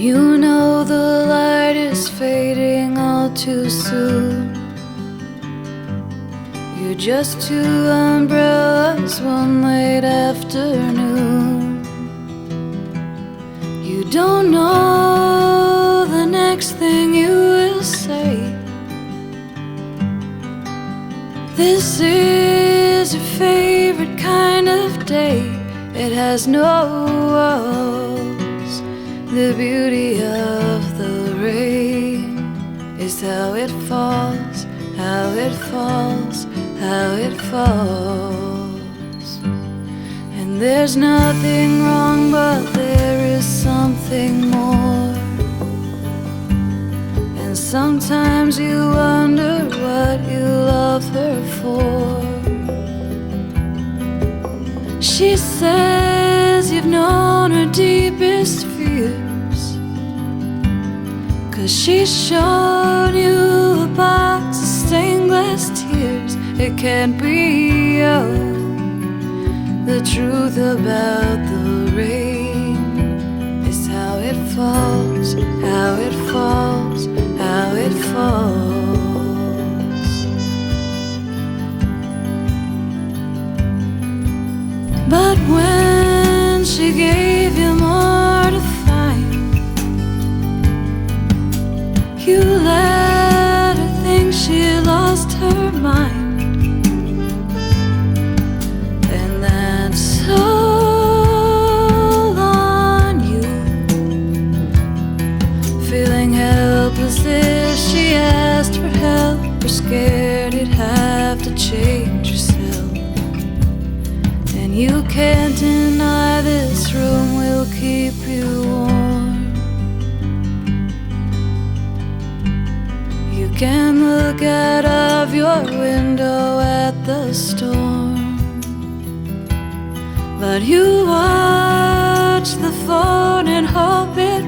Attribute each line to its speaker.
Speaker 1: you know the light is fading all too soon. You're just two umbrellas one late afternoon. You don't know the next thing you will say. This is your favorite kind of day. It has no walls. The beauty of the rain is how it falls, how it falls, how it falls. And there's nothing wrong, but there is something more. And sometimes you wonder what you love her for. She says you've known her deepest fears, 'cause she's shown you a box of stained glass tears. It can't be the truth about the rain is how it falls, how it falls, how it falls. But when she gave you more to find, you let her think she lost her mind. And that's all on you, feeling helpless if she asked for help, or scared you'd have to change yourself. And you can't deny this room will keep you warm. You can look out of your window at the storm, but you watch the phone and hope it